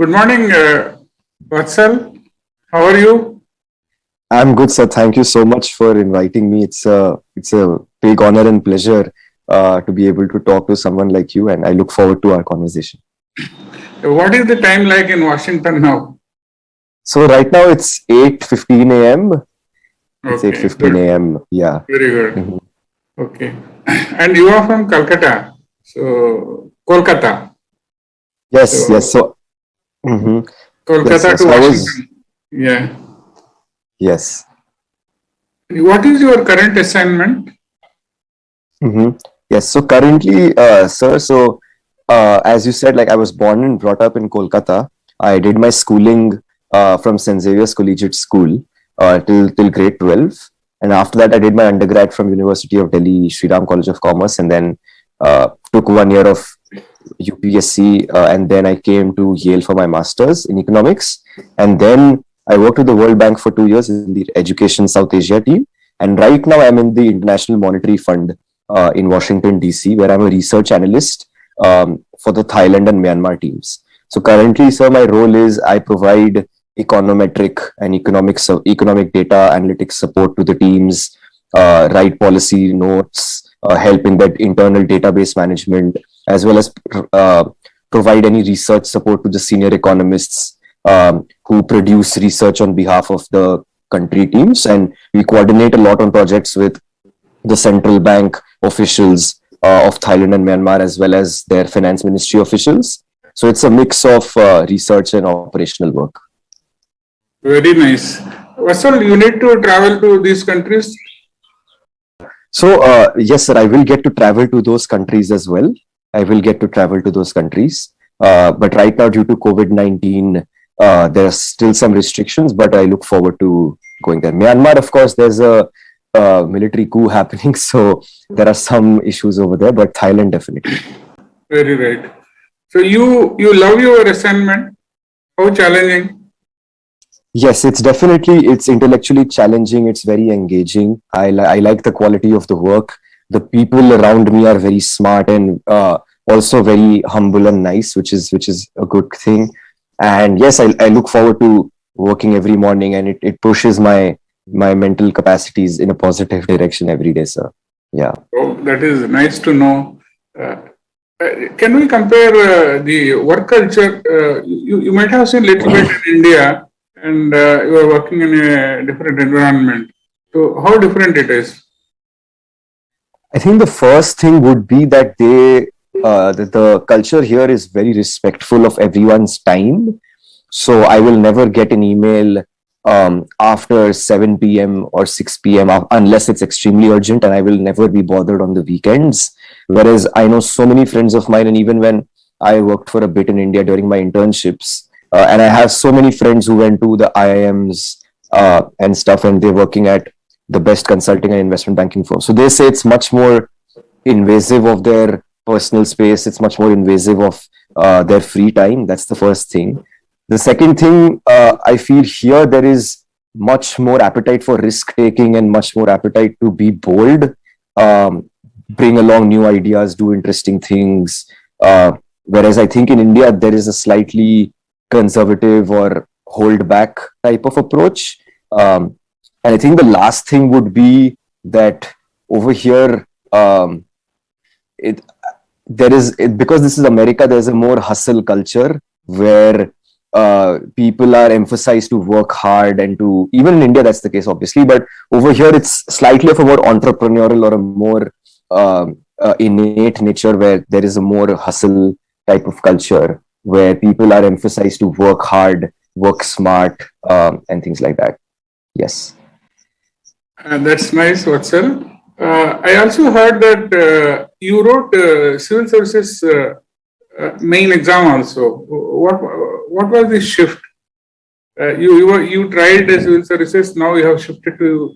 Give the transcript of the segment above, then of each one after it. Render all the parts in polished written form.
Good morning, Vatsal. How are you? I'm good, sir. Thank you so much for inviting me. It's a big honor and pleasure to be able to talk to someone like you, and I look forward to our conversation. What is the time like in Washington now? So right now it's 8:15 a.m. It's Okay, 8:15 good. a.m. Yeah. Very good. Mhm. Okay. And you are from Calcutta, so Kolkata. Yes, yes. So So mhm. Yes, Kolkata sir. to So I was Washington. Yeah. yes. What is your current assignment? Yes. So currently, sir. So as you said, like I was born and brought up in Kolkata. I did my schooling from St. Xavier's Collegiate School till grade 12, and after that, I did my undergrad from University of Delhi, Sri Ram College of Commerce, and then took 1 year of UPSC, and then I came to Yale for my masters in economics, and then I worked with the World Bank for 2 years in the Education South Asia team, and right now I'm in the International Monetary Fund in Washington DC, where I'm a research analyst for the Thailand and Myanmar teams. So currently, sir, my role is I provide econometric and economic data analytics support to the teams, write policy notes, help in that internal database management, as well as uh, provide any research support to the senior economists who produce research on behalf of the country teams. And we coordinate a lot on projects with the central bank officials of Thailand and Myanmar, as well as their finance ministry officials. So it's a mix of research and operational work. Very nice. Vatsal, you need to travel to these countries. So yes, sir, I will get to travel to those countries as well. I will get to travel to those countries. But right now, due to COVID-19, there are still some restrictions, but I look forward to going there. Myanmar, of course, there's a military coup happening, so there are some issues over there, but Thailand definitely. Very right. So you love your assignment. How challenging? Yes, it's intellectually challenging. It's very engaging. I like the quality of the work. The people around me are very smart and also very humble and nice, which is a good thing. And yes, I look forward to working every morning, and it pushes my mental capacities in a positive direction every day, sir. Yeah. Oh, that is nice to know. Uh, can we compare the work culture? You might have seen little bit in India, and you are working in a different environment. So how different it is? I think the first thing would be that the culture here is very respectful of everyone's time. So I will never get an email after 7 p.m. or 6 p.m. Unless it's extremely urgent, and I will never be bothered on the weekends. Whereas I know so many friends of mine, and even when I worked for a bit in India during my internships, and I have so many friends who went to the IIMs and stuff, and they're working at the best consulting and investment banking firms. So they say it's much more invasive of their personal space. It's much more invasive of their free time. That's the first thing. The second thing, I feel here there is much more appetite for risk taking and much more appetite to be bold, bring along new ideas, do interesting things. Whereas I think in India there is a slightly conservative or hold back type of approach. And I think the last thing would be that over here, it because this is America. There's a more hustle culture where people are emphasized to work hard and to, even in India that's the case obviously, but over here it's slightly of a more entrepreneurial or a more innate nature where there is a more hustle type of culture where people are emphasized to work hard, work smart, and things like that. Yes. That's nice, Vatsal. I also heard that you wrote civil services main exam also. What was the shift? You tried civil services. Now you have shifted to,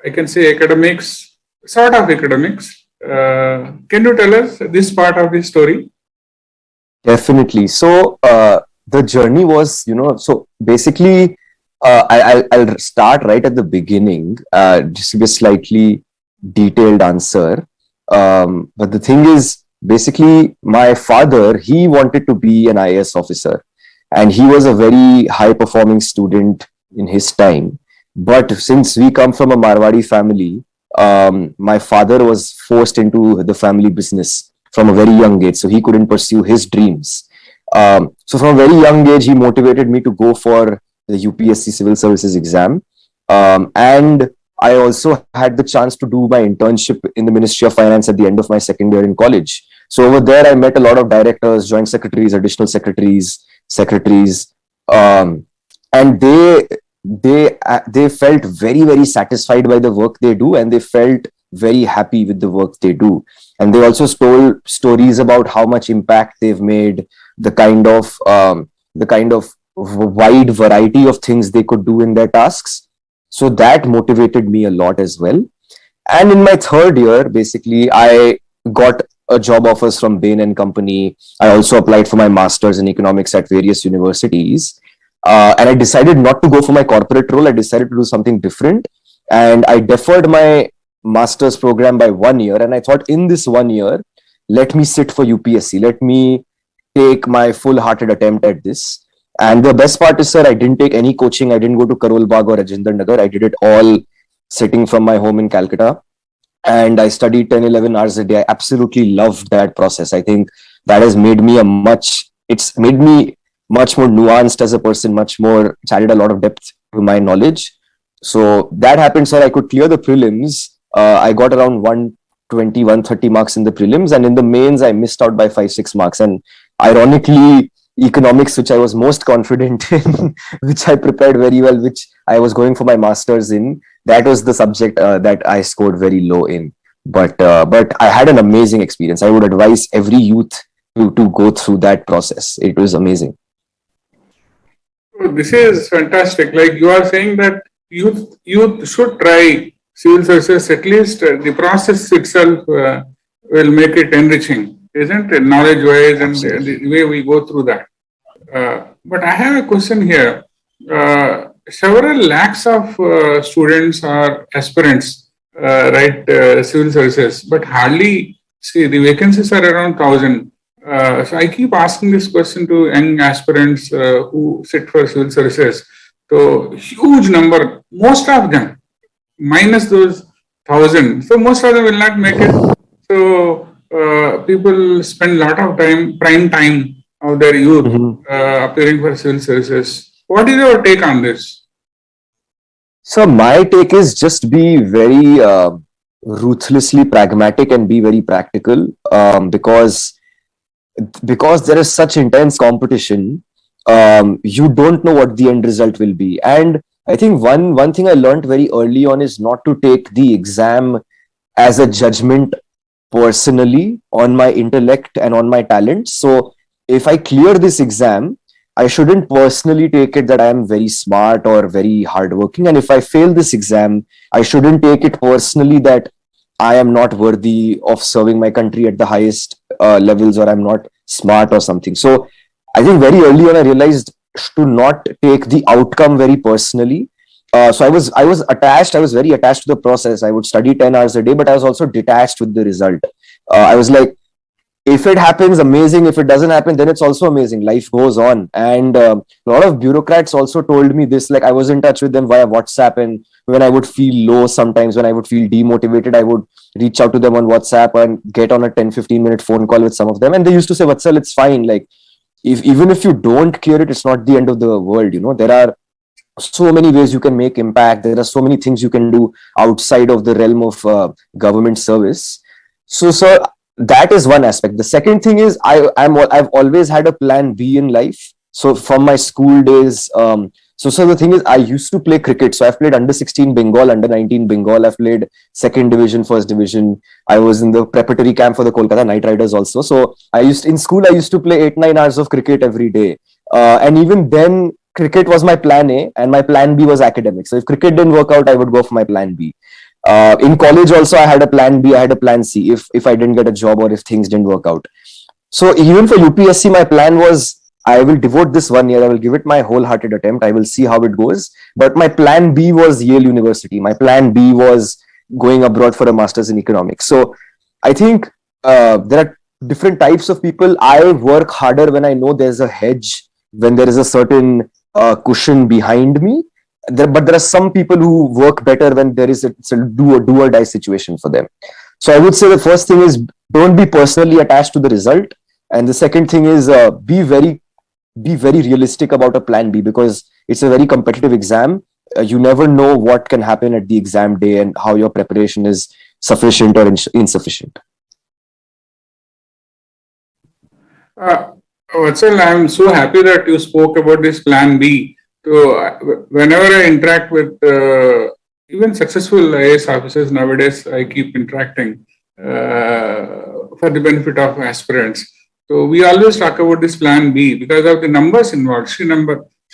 I can say, academics, sort of academics. Can you tell us this part of the story? Definitely. So the journey was, so basically, I'll start right at the beginning, just to be a slightly detailed answer. But the thing is, basically, my father, he wanted to be an IAS officer. and he was a very high performing student in his time. But since we come from a Marwadi family, my father was forced into the family business from a very young age, so he couldn't pursue his dreams. So from a very young age, he motivated me to go for the UPSC Civil Services exam, and I also had the chance to do my internship in the Ministry of Finance at the end of my second year in college. So over there, I met a lot of directors, joint secretaries, additional secretaries, um, and they felt very satisfied by the work they do, and they felt very happy with the work they do. And they also told stories about how much impact they've made, the kind of wide variety of things they could do in their tasks. So that motivated me a lot as well. And in my third year, basically, I got a job offers from Bain and Company. I also applied for my master's in economics at various universities. And I decided not to go for my corporate role. I decided to do something different. And I deferred my master's program by 1 year. And I thought, in this 1 year, let me sit for UPSC. Let me take my full hearted attempt at this. And the best part is, sir, I didn't take any coaching. I didn't go to Karol Bagh or Rajinder Nagar. I did it all sitting from my home in Calcutta. And I studied 10, 11 hours a day. I absolutely loved that process. I think that has made me it's made me much more nuanced as a person, much more, it's added a lot of depth to my knowledge. So that happened, sir. I could clear the prelims. I got around 120, 130 marks in the prelims. And in the mains, I missed out by 5, 6 marks. And ironically, economics, which I was most confident in, which I prepared very well, which I was going for my master's in, that was the subject that I scored very low in. But I had an amazing experience. I would advise every youth to go through that process. It was amazing. Oh, this is fantastic. Like you are saying that youth should try civil services. At least the process itself will make it enriching, isn't it? Knowledge wise and the way we go through that. But I have a question here. Several lakhs of students or aspirants write civil services, but hardly, see, the vacancies are around 1,000. So I keep asking this question to young aspirants who sit for civil services. So huge number, most of them, minus those 1,000. So most of them will not make it. So people spend a lot of time, prime time of their youth, appearing for civil services. What is your take on this? So my take is just be very ruthlessly pragmatic and be very practical, because there is such intense competition. You don't know what the end result will be. And I think one thing I learned very early on is not to take the exam as a judgment personally on my intellect and on my talent. So if I clear this exam, I shouldn't personally take it that I am very smart or very hardworking. And if I fail this exam, I shouldn't take it personally that I am not worthy of serving my country at the highest levels, or I'm not smart or something. So I think very early on I realized to not take the outcome very personally. So I was attached. I was very attached to the process. I would study 10 hours a day, but I was also detached with the result. I was like, if it happens, amazing. If it doesn't happen, then it's also amazing. Life goes on. And a lot of bureaucrats also told me this. Like, I was in touch with them via WhatsApp, and when I would feel low, sometimes when I would feel demotivated, I would reach out to them on WhatsApp and get on a 10-15 minute phone call with some of them. And they used to say, Vatsal, it's fine. Like, even if you don't clear it, it's not the end of the world. There are so many ways you can make impact. There are so many things you can do outside of the realm of government service. So that is one aspect. The second thing is I've always had a plan B in life. So from my school days, so the thing is, I used to play cricket. So I've played under 16 Bengal, under 19 Bengal. I've played second division, first division. I was in the preparatory camp for the Kolkata Knight Riders also. So in school, I used to play 8-9 hours of cricket every day. And even then, cricket was my plan A, and my plan B was academics. So if cricket didn't work out, I would go for my plan B. In college also, I had a plan B, I had a plan C if I didn't get a job or if things didn't work out. So even for UPSC, my plan was, I will devote this 1 year, I will give it my wholehearted attempt, I will see how it goes. But my plan B was Yale University. My plan B was going abroad for a master's in economics. So I think there are different types of people. I work harder when I know there's a hedge when there is a certain cushion behind me. But there are some people who work better when there is it's a do or die situation for them. So I would say the first thing is don't be personally attached to the result, and the second thing is be very realistic about a plan B, because it's a very competitive exam. You never know what can happen at the exam day and how your preparation is sufficient or insufficient. Uh, Vatsal, I'm so happy that you spoke about this plan B. So, whenever I interact with even successful IAS officers nowadays, I keep interacting for the benefit of aspirants. So, we always talk about this plan B because of the numbers involved. See,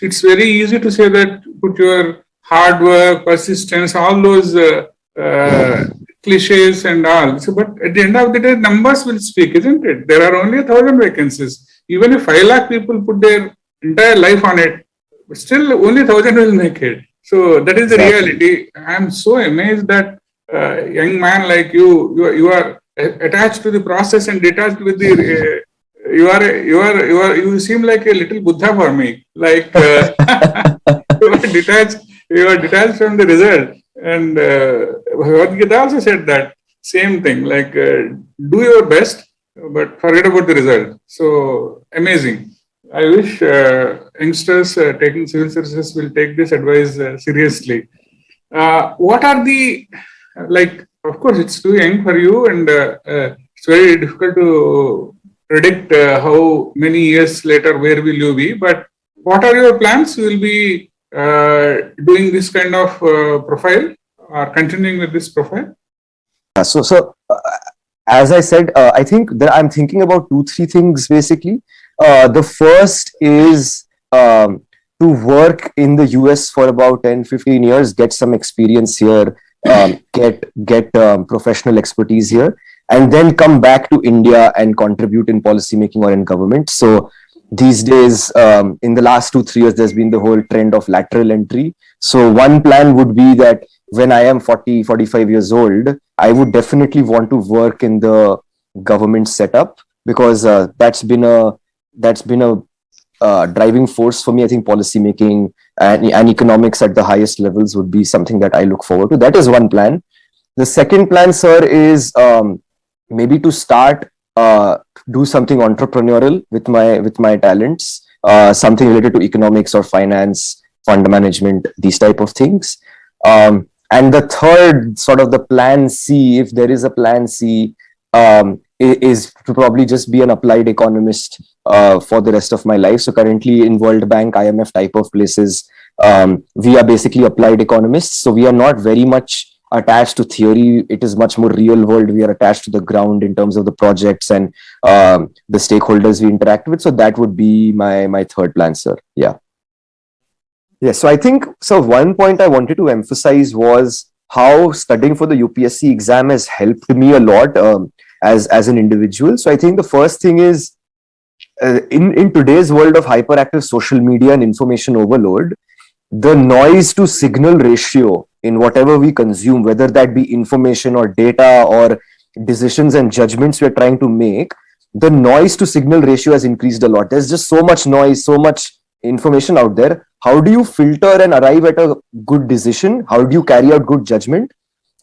it's very easy to say that put your hard work, persistence, all those cliches and all. So, but at the end of the day, numbers will speak, isn't it? There are only 1,000 vacancies. Even if 5 lakh people put their entire life on it, still only 1,000 will make it. So that is the Exactly. reality. I am so amazed that young man like you are attached to the process and detached with the. You seem like a little Buddha for me. Like you are detached. You are detached from the result. And Bhagavad Gita also said that same thing. Like do your best, but forget about the result. So amazing. I wish youngsters taking civil services will take this advice seriously. What are the like? Of course, it's too young for you, and it's very difficult to predict how many years later where will you be. But what are your plans? You will be doing this kind of profile or continuing with this profile? So as I said, I think that I'm thinking about two, three things basically. The first is to work in the US for about 10, 15 years, get some experience here, get professional expertise here, and then come back to India and contribute in policy making or in government. So these days, in the last 2, 3 years, there's been the whole trend of lateral entry. So one plan would be that when I am 40, 45 years old, I would definitely want to work in the government setup, because that's been a driving force for me. I think policy making and economics at the highest levels would be something that I look forward to. That is one plan. The second plan, sir, is maybe to start do something entrepreneurial with my talents, something related to economics or finance, fund management, these type of things. And the third, sort of the plan C, if there is a plan C, is to probably just be an applied economist for the rest of my life. So currently in World Bank, IMF type of places, we are basically applied economists. So we are not very much attached to theory. It is much more real world. We are attached to the ground in terms of the projects and the stakeholders we interact with. So that would be my third plan, sir. Yeah. Yes, so I think so. One point I wanted to emphasize was how studying for the UPSC exam has helped me a lot as an individual. So I think the first thing is in today's world of hyperactive social media and information overload, the noise to signal ratio in whatever we consume, whether that be information or data or decisions and judgments we're trying to make, the noise to signal ratio has increased a lot. There's just so much noise, so much information out there. How do you filter and arrive at a good decision? How do you carry out good judgment?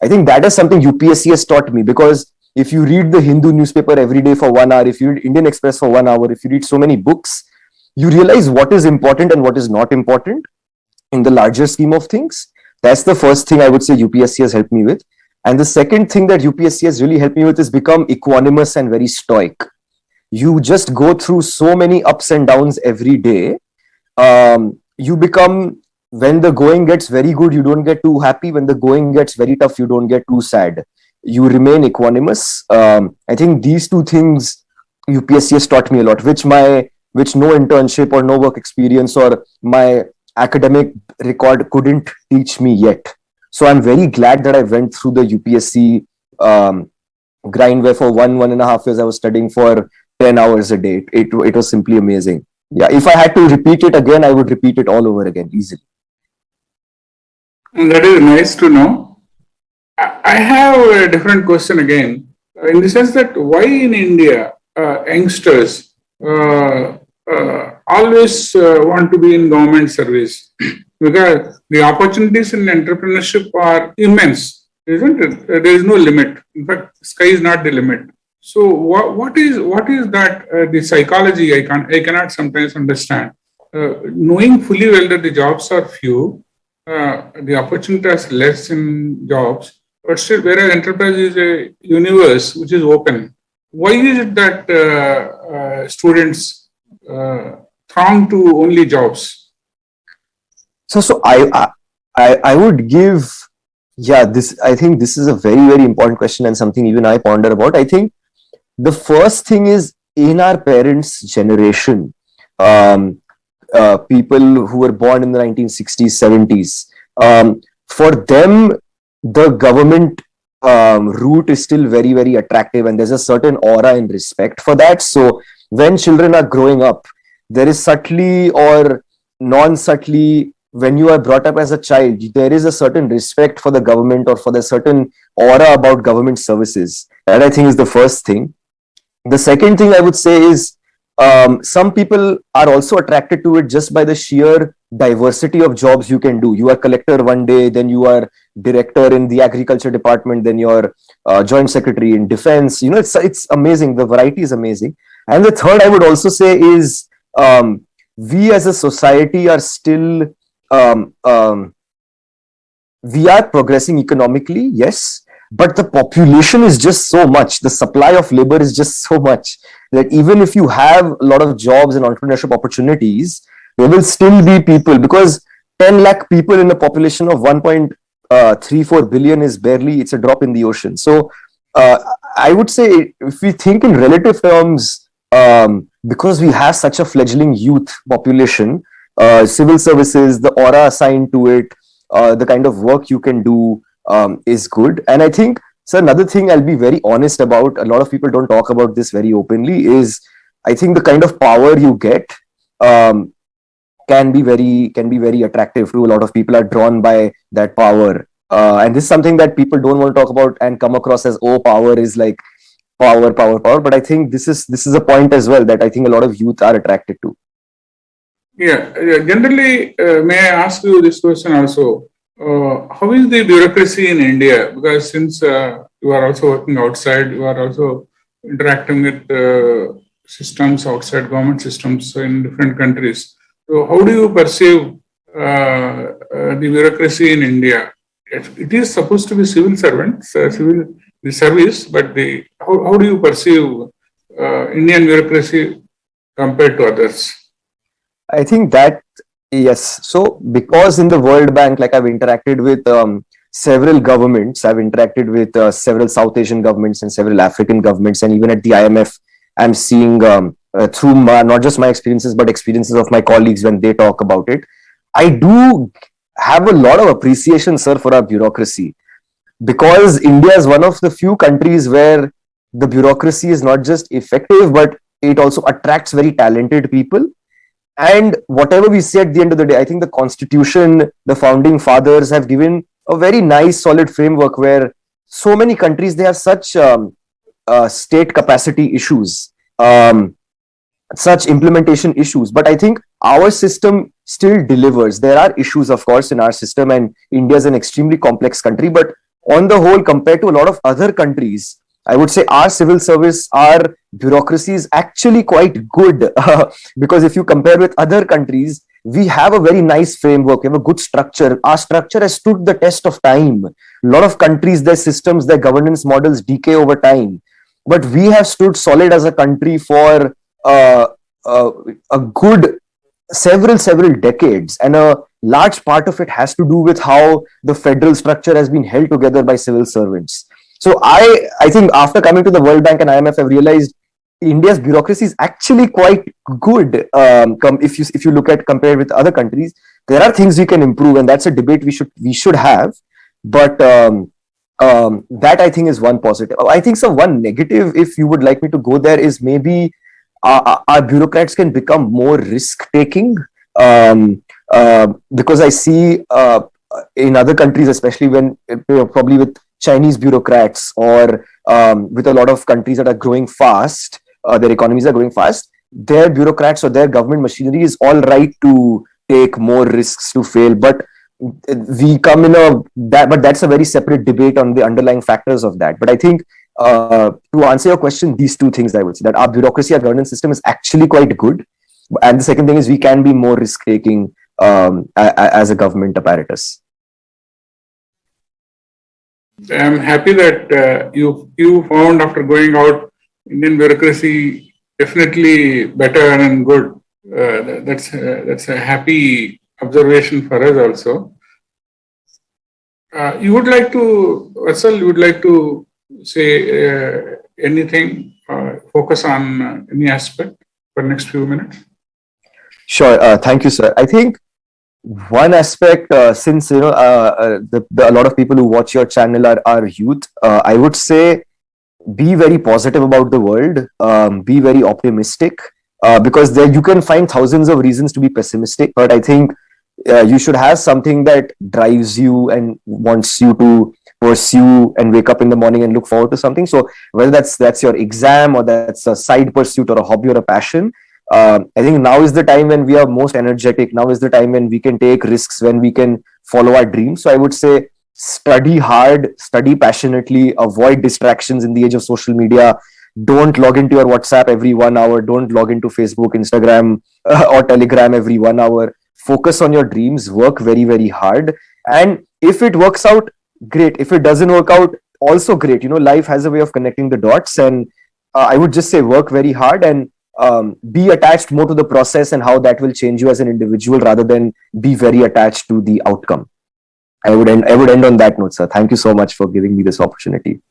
I think that is something UPSC has taught me, because if you read the Hindu newspaper every day for 1 hour, if you read Indian Express for 1 hour, if you read so many books, you realize what is important and what is not important in the larger scheme of things. That's the first thing I would say UPSC has helped me with. And the second thing that UPSC has really helped me with is become equanimous and very stoic. You just go through so many ups and downs every day. You become, when the going gets very good, you don't get too happy. When the going gets very tough, you don't get too sad. You remain equanimous. I think these two things UPSC has taught me a lot, which no internship or no work experience or my academic record couldn't teach me yet. So I'm very glad that I went through the UPSC grind, where for 1.5 years I was studying for 10 hours a day. It was simply amazing. Yeah, if I had to repeat it again, I would repeat it all over again easily. That is nice to know. I have a different question again, in the sense that why in India youngsters always want to be in government service because the opportunities in entrepreneurship are immense, isn't it? There is no limit. In fact, sky is not the limit. So what is that the psychology I cannot sometimes understand. Knowing fully well that the jobs are few, the opportunity is less in jobs, but still, whereas enterprise is a universe which is open. Why is it that students throng to only jobs? So I would give, yeah, this, I think this is a very, very important question and something even I ponder about. I think the first thing is, in our parents' generation, um, people who were born in the 1960s, 70s, for them, the government route is still very, very attractive, and there's a certain aura and respect for that. So when children are growing up, there is subtly or non-subtly, when you are brought up as a child, there is a certain respect for the government or for the certain aura about government services. That I think is the first thing. The second thing I would say is, some people are also attracted to it just by the sheer diversity of jobs you can do. You are collector one day, then you are director in the agriculture department, then you're joint secretary in defense. You know, it's amazing. The variety is amazing. And the third I would also say is, we as a society are still, um, um, we are progressing economically, yes, but the population is just so much. The supply of labor is just so much that even if you have a lot of jobs and entrepreneurship opportunities, there will still be people, because 10 lakh people in a population of 1.34 billion is barely, it's a drop in the ocean. So I would say, if we think in relative terms, because we have such a fledgling youth population, civil services, the aura assigned to it, the kind of work you can do is good. And I think, so another thing I'll be very honest about, a lot of people don't talk about this very openly, is I think the kind of power you get um, can be very attractive to a lot of people, are drawn by that power. And this is something that people don't want to talk about and come across as, oh, power is like power, power, power. But I think this is a point as well that I think a lot of youth are attracted to. Yeah. Generally, may I ask you this question also? How is the bureaucracy in India? Because since you are also working outside, you are also interacting with systems outside government systems in different countries. So, how do you perceive the bureaucracy in India? It is supposed to be civil servants, civil the service, but how do you perceive Indian bureaucracy compared to others? I think that, yes. So because in the World Bank, like I've interacted with several governments, I've interacted with several South Asian governments and several African governments, and even at the IMF, I'm seeing through not just my experiences but experiences of my colleagues when they talk about it. I do have a lot of appreciation, sir, for our bureaucracy, because India is one of the few countries where the bureaucracy is not just effective, but it also attracts very talented people. And whatever we say at the end of the day, I think the constitution, the founding fathers have given a very nice solid framework where so many countries, they have such state capacity issues, um, such implementation issues, but I think our system still delivers. There are issues, of course, in our system, and India is an extremely complex country, but on the whole, compared to a lot of other countries, I would say our civil service, our bureaucracy is actually quite good. Because if you compare with other countries, we have a very nice framework, we have a good structure. Our structure has stood the test of time. A lot of countries, their systems, their governance models decay over time, but we have stood solid as a country for uh, uh, a good several decades, and a large part of it has to do with how the federal structure has been held together by civil servants. So I think after coming to the World Bank and IMF, I've realized India's bureaucracy is actually quite good. If you look at compared with other countries, there are things we can improve, and that's a debate we should have. But that I think is one positive. I think so. One negative, if you would like me to go there, is maybe our bureaucrats can become more risk taking, because I see in other countries, especially when probably with Chinese bureaucrats or with a lot of countries that are growing fast, their economies are growing fast. their bureaucrats or their government machinery is all right to take more risks, to fail, but we come in but that's a very separate debate on the underlying factors of that. But I think to answer your question, these two things I would say, that our bureaucracy, our governance system is actually quite good, and the second thing is we can be more risk taking as a government apparatus. I'm happy that you found, after going out, Indian bureaucracy definitely better and good. That's a happy observation for us also. You would like to, Vatsal, you would like to say anything, focus on any aspect for the next few minutes? Sure. Thank you, sir. I think one aspect, since a lot of people who watch your channel are youth, I would say be very positive about the world, be very optimistic, because there you can find thousands of reasons to be pessimistic, but I think you should have something that drives you and wants you to pursue and wake up in the morning and look forward to something. So whether that's your exam, or that's a side pursuit, or a hobby, or a passion, I think now is the time when we are most energetic. Now is the time when we can take risks, when we can follow our dreams. So I would say study hard, study passionately, avoid distractions in the age of social media. Don't log into your WhatsApp every 1 hour. Don't log into Facebook, Instagram, or Telegram every 1 hour. Focus on your dreams, work very, very hard. And if it works out, great. If it doesn't work out, also great. Life has a way of connecting the dots. And I would just say work very hard, and be attached more to the process and how that will change you as an individual, rather than be very attached to the outcome. I would end on that note, sir. Thank you so much for giving me this opportunity.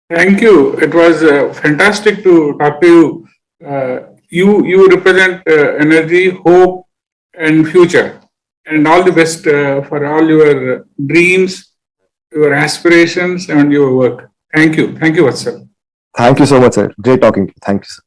Thank you. It was fantastic to talk to you. You represent energy, hope, and future. And all the best for all your dreams, your aspirations, and your work. Thank you. Thank you, Vatsal. Thank you so much, sir. Great talking to you. Thank you, sir.